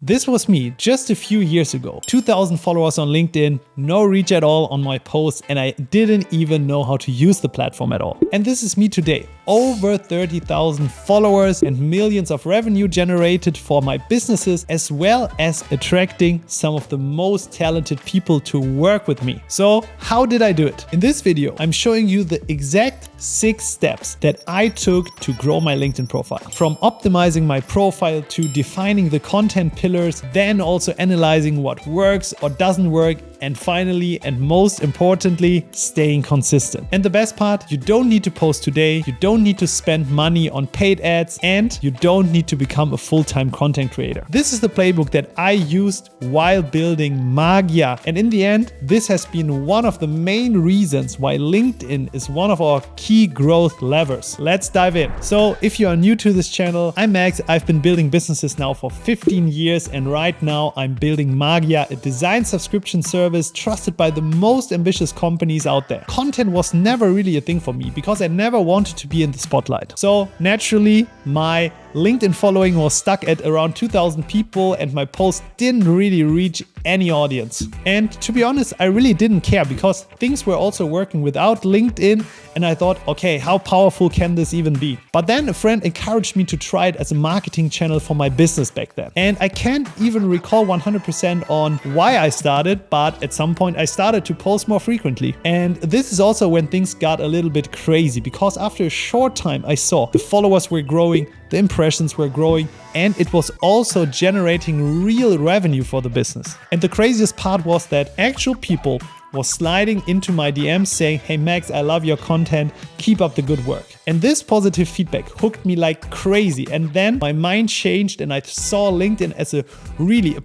This was me just a few years ago. 2,000 followers on LinkedIn, no reach at all on my posts, and I didn't even know how to use the platform at all. And this is me today. Over 30,000 followers and millions of revenue generated for my businesses, as well as attracting some of the most talented people to work with me. So how did I do it? In this video, I'm showing you the exact 6 steps that I took to grow my LinkedIn profile. From optimizing my profile to defining the content pillars, then also analyzing what works or doesn't work, and finally, and most importantly, staying consistent. And the best part, you don't need to post today, you don't need to spend money on paid ads, and you don't need to become a full-time content creator. This is the playbook that I used while building Magia. And in the end, this has been one of the main reasons why LinkedIn is one of our key growth levers. Let's dive in. So if you are new to this channel, I'm Max. I've been building businesses now for 15 years, and right now I'm building Magia, a design subscription service trusted by the most ambitious companies out there. Content was never really a thing for me because I never wanted to be in the spotlight. So naturally, my LinkedIn following was stuck at around 2,000 people and my posts didn't really reach any audience. And to be honest, I really didn't care because things were also working without LinkedIn, and I thought, okay, how powerful can this even be? But then a friend encouraged me to try it as a marketing channel for my business back then. And I can't even recall 100% on why I started, but at some point I started to post more frequently. And this is also when things got a little bit crazy because after a short time I saw the followers were growing, the impressions were growing, and it was also generating real revenue for the business. And the craziest part was that actual people was sliding into my DMs saying, "Hey Max, I love your content, keep up the good work." And this positive feedback hooked me like crazy. And then my mind changed and I saw LinkedIn as a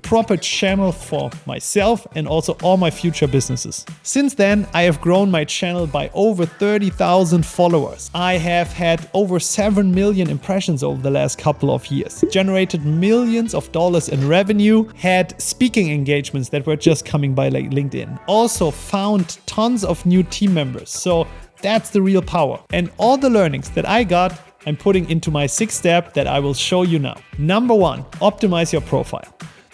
proper channel for myself and also all my future businesses. Since then, I have grown my channel by over 30,000 followers. I have had over 7 million impressions over the last couple of years, generated millions of dollars in revenue, had speaking engagements that were just coming by like LinkedIn. Also found tons of new team members. So that's the real power. And all the learnings that I got, I'm putting into my 6th step that I will show you now. Number 1, optimize your profile.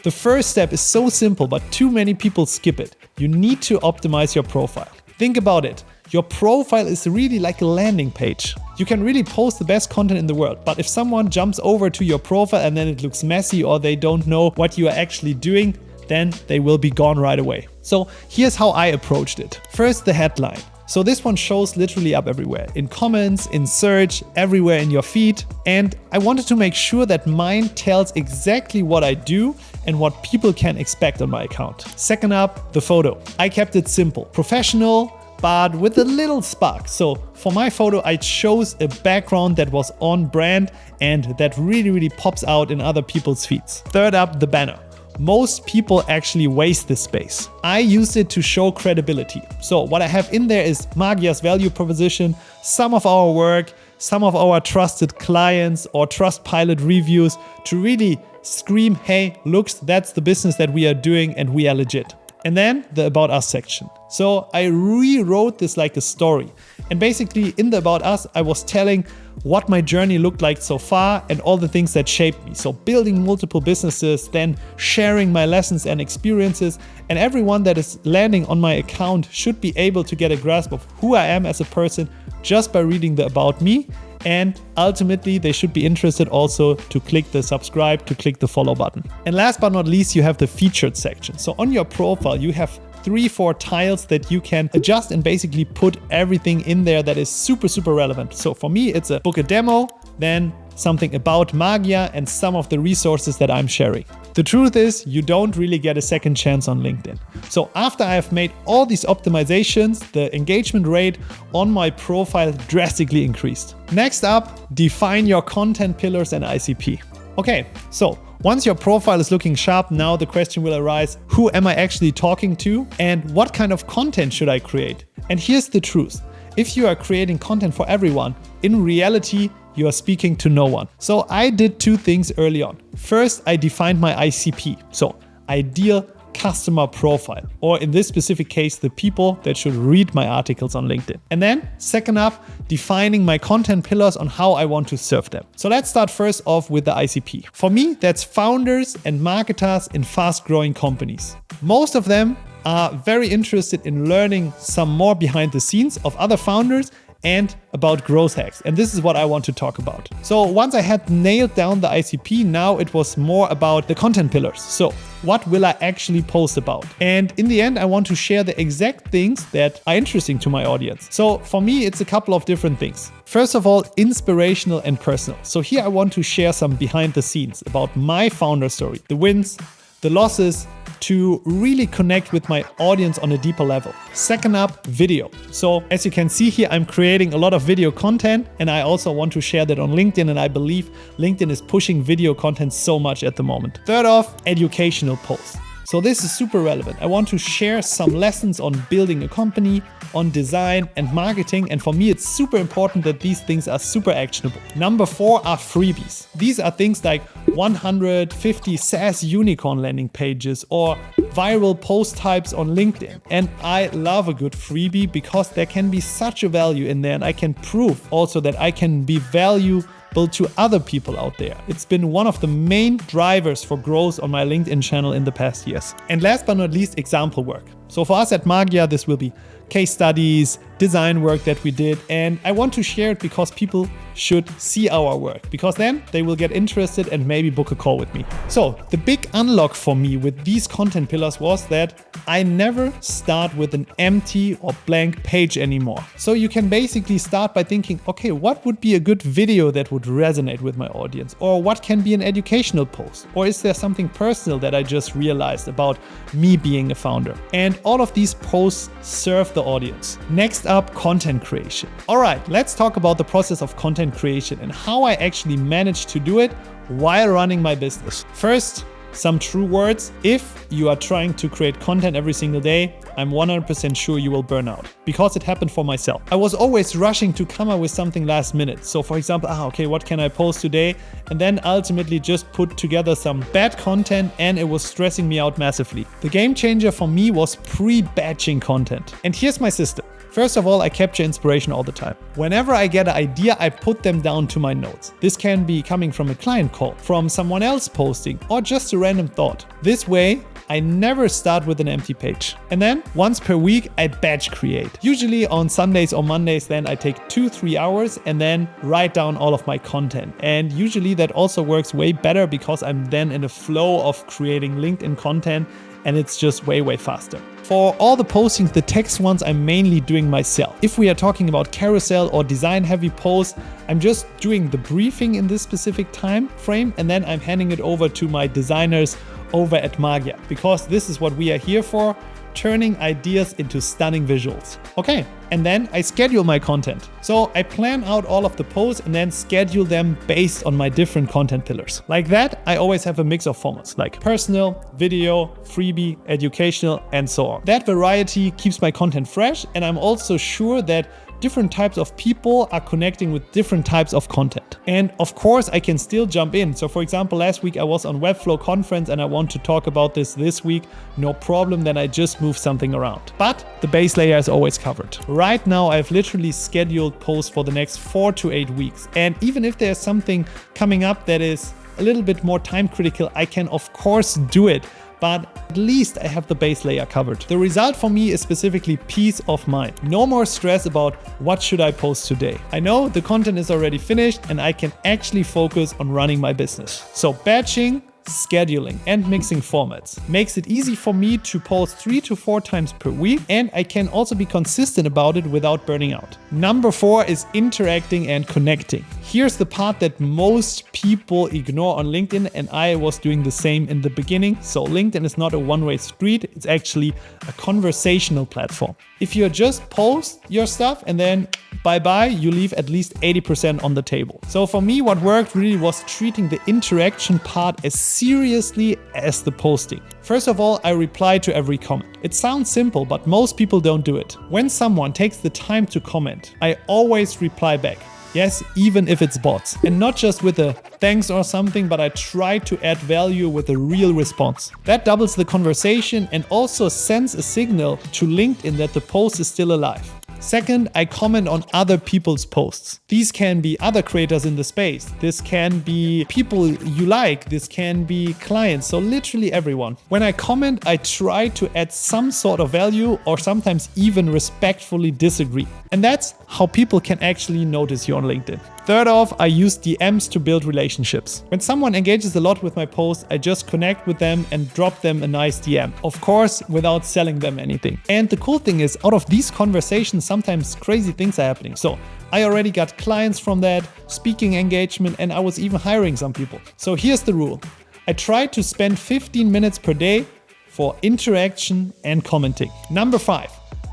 The first step is so simple, but too many people skip it. You need to optimize your profile. Think about it. Your profile is really like a landing page. You can really post the best content in the world, but if someone jumps over to your profile and then it looks messy or they don't know what you are actually doing, then they will be gone right away. So here's how I approached it. First, the headline. So this one shows literally up everywhere, in comments, in search, everywhere in your feed. And I wanted to make sure that mine tells exactly what I do and what people can expect on my account. Second up, the photo. I kept it simple, professional, but with a little spark. So for my photo, I chose a background that was on brand and that really pops out in other people's feeds. Third up, the banner. Most people actually waste this space. I use it to show credibility. So what I have in there is Magia's value proposition, some of our work, some of our trusted clients or Trustpilot reviews to really scream, hey, looks, that's the business that we are doing and we are legit. And then the About Us section. So I rewrote this like a story. And basically in the About Us, I was telling what my journey looked like so far and all the things that shaped me. So building multiple businesses, then sharing my lessons and experiences. And everyone that is landing on my account should be able to get a grasp of who I am as a person just by reading the About Me. And ultimately, they should be interested also to click the subscribe, to click the follow button. And last but not least, you have the featured section. So on your profile, you have 3-4 tiles that you can adjust and basically put everything in there that is super relevant. So for me, it's a book a demo, then something about Magia and some of the resources that I'm sharing. The truth is, you don't really get a second chance on LinkedIn. So after I have made all these optimizations, the engagement rate on my profile drastically increased. Next up, define your content pillars and ICP. Okay, so once your profile is looking sharp, now the question will arise, who am I actually talking to and what kind of content should I create? And here's the truth. If you are creating content for everyone, in reality, you are speaking to no one. So I did 2 things early on. First, I defined my ICP. So ideal customer profile, or in this specific case, the people that should read my articles on LinkedIn. And then second up, defining my content pillars on how I want to serve them. So let's start first off with the ICP. For me, that's founders and marketers in fast-growing companies. Most of them are very interested in learning some more behind the scenes of other founders and about growth hacks. And this is what I want to talk about. So once I had nailed down the ICP, now it was more about the content pillars. So what will I actually post about? And in the end, I want to share the exact things that are interesting to my audience. So for me, it's a couple of different things. First of all, inspirational and personal. So here I want to share some behind the scenes about my founder story, the wins, the losses, to really connect with my audience on a deeper level. Second up, video. So as you can see here, I'm creating a lot of video content, and I also want to share that on LinkedIn, and I believe LinkedIn is pushing video content so much at the moment. Third off, educational posts. So this is super relevant. I want to share some lessons on building a company, on design and marketing. And for me, it's super important that these things are super actionable. Number 4 are freebies. These are things like 150 SaaS unicorn landing pages or viral post types on LinkedIn. And I love a good freebie because there can be such a value in there, and I can prove also that I can be valuable to other people out there. It's been one of the main drivers for growth on my LinkedIn channel in the past years. And last but not least, example work. So for us at Magia, this will be case studies, design work that we did, and I want to share it because people should see our work, because then they will get interested and maybe book a call with me. So the big unlock for me with these content pillars was that I never start with an empty or blank page anymore. So you can basically start by thinking, okay, what would be a good video that would resonate with my audience? Or what can be an educational post? Or is there something personal that I just realized about me being a founder? And all of these posts serve the audience. Next up, content creation. All right, let's talk about the process of content creation and how I actually managed to do it while running my business. First, some true words. If you are trying to create content every single day, I'm 100% sure you will burn out, because it happened for myself. I was always rushing to come up with something last minute. So for example, okay, what can I post today? And then ultimately just put together some bad content, and it was stressing me out massively. The game changer for me was pre-batching content. And here's my system. First of all, I capture inspiration all the time. Whenever I get an idea, I put them down to my notes. This can be coming from a client call, from someone else posting, or just a random thought. This way, I never start with an empty page. And then once per week, I batch create. Usually on Sundays or Mondays, then I take 2-3 hours and then write down all of my content. And usually that also works way better because I'm then in a flow of creating LinkedIn content, and it's just way faster. For all the postings, the text ones I'm mainly doing myself. If we are talking about carousel or design heavy posts, I'm just doing the briefing in this specific time frame, and then I'm handing it over to my designers over at Magia, because this is what we are here for, turning ideas into stunning visuals. Okay, and then I schedule my content. So I plan out all of the posts and then schedule them based on my different content pillars. Like that, I always have a mix of formats like personal, video, freebie, educational, and so on. That variety keeps my content fresh, and I'm also sure that different types of people are connecting with different types of content. And of course, I can still jump in. So for example, last week I was on Webflow conference and I want to talk about this week. No problem, then I just move something around. But the base layer is always covered. Right now, I've literally scheduled posts for the next 4 to 8 weeks. And even if there's something coming up that is a little bit more time critical, I can of course do it. But at least I have the base layer covered. The result for me is specifically peace of mind. No more stress about what should I post today. I know the content is already finished and I can actually focus on running my business. So batching, scheduling, and mixing formats makes it easy for me to post 3 to 4 times per week, and I can also be consistent about it without burning out. Number 4 is interacting and connecting. Here's the part that most people ignore on LinkedIn, and I was doing the same in the beginning. So LinkedIn is not a one-way street, it's actually a conversational platform. If you just post your stuff and then bye-bye, you leave at least 80% on the table. So for me, what worked really was treating the interaction part as seriously as the posting. First of all, I reply to every comment. It sounds simple, but most people don't do it. When someone takes the time to comment, I always reply back. Yes, even if it's bots. And not just with a thanks or something, but I try to add value with a real response. That doubles the conversation and also sends a signal to LinkedIn that the post is still alive. Second, I comment on other people's posts. These can be other creators in the space. This can be people you like. This can be clients. So literally everyone. When I comment, I try to add some sort of value or sometimes even respectfully disagree. And that's how people can actually notice you on LinkedIn. Third off, I use DMs to build relationships. When someone engages a lot with my post, I just connect with them and drop them a nice DM. Of course, without selling them anything. And the cool thing is, out of these conversations, sometimes crazy things are happening. So I already got clients from that, speaking engagement, and I was even hiring some people. So here's the rule. I try to spend 15 minutes per day for interaction and commenting. Number 5,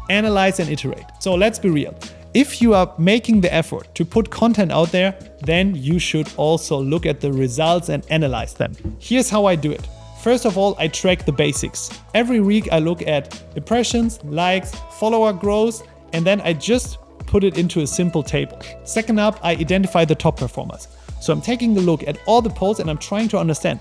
analyze and iterate. So let's be real. If you are making the effort to put content out there, then you should also look at the results and analyze them. Here's how I do it. First of all, I track the basics. Every week I look at impressions, likes, follower growth, and then I just put it into a simple table. Second up, I identify the top performers. So I'm taking a look at all the posts and I'm trying to understand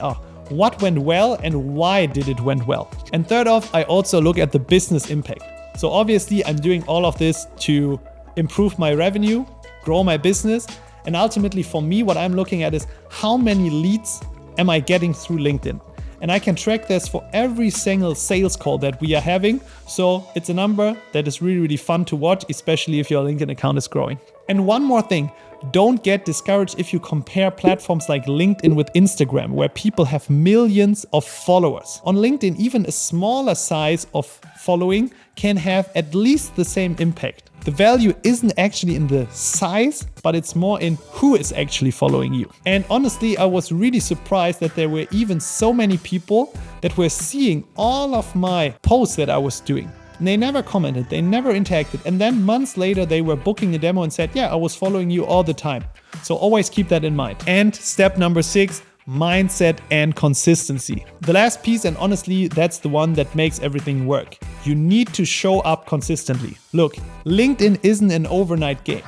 what went well and why did it went well. And third off, I also look at the business impact. So obviously I'm doing all of this to improve my revenue, grow my business, and ultimately for me, what I'm looking at is how many leads am I getting through LinkedIn? And I can track this for every single sales call that we are having. So it's a number that is really, really fun to watch, especially if your LinkedIn account is growing. And one more thing, don't get discouraged if you compare platforms like LinkedIn with Instagram, where people have millions of followers. On LinkedIn, even a smaller size of following can have at least the same impact. The value isn't actually in the size, but it's more in who is actually following you. And honestly, I was really surprised that there were even so many people that were seeing all of my posts that I was doing. And they never commented, they never interacted. And then months later, they were booking a demo and said, yeah, I was following you all the time. So always keep that in mind. And step number 6, mindset and consistency. The last piece, and honestly, that's the one that makes everything work. You need to show up consistently. Look, LinkedIn isn't an overnight game.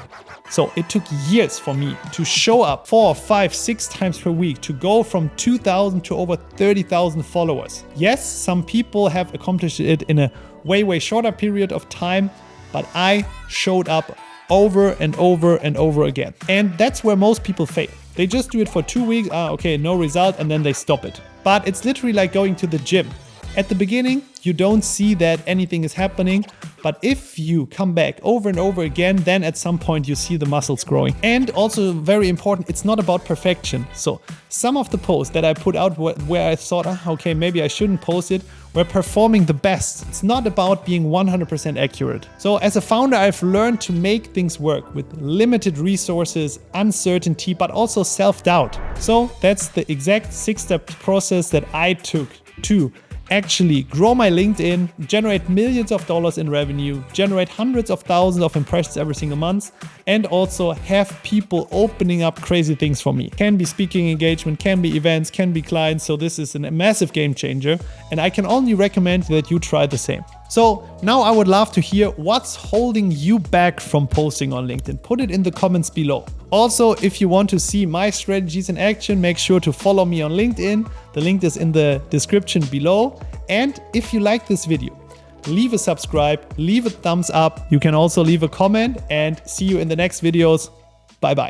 So it took years for me to show up 4, 5, 6 times per week to go from 2,000 to over 30,000 followers. Yes, some people have accomplished it in a way shorter period of time, but I showed up over and over and over again. And that's where most people fail. They just do it for 2 weeks, okay, no result, and then they stop it. But it's literally like going to the gym. At the beginning, you don't see that anything is happening, but if you come back over and over again, then at some point you see the muscles growing. And also very important, it's not about perfection. So some of the posts that I put out where I thought, okay, maybe I shouldn't post it, were performing the best. It's not about being 100% accurate. So as a founder, I've learned to make things work with limited resources, uncertainty, but also self-doubt. So that's the exact 6-step process that I took to actually grow my LinkedIn, generate millions of dollars in revenue, generate hundreds of thousands of impressions every single month, and also have people opening up crazy things for me. Can be speaking engagement, can be events, can be clients. So this is a massive game changer, and I can only recommend that you try the same. So now I would love to hear what's holding you back from posting on LinkedIn. Put it in the comments below. Also, if you want to see my strategies in action, make sure to follow me on LinkedIn. The link is in the description below. And if you like this video, leave a subscribe, leave a thumbs up. You can also leave a comment, and see you in the next videos. Bye bye.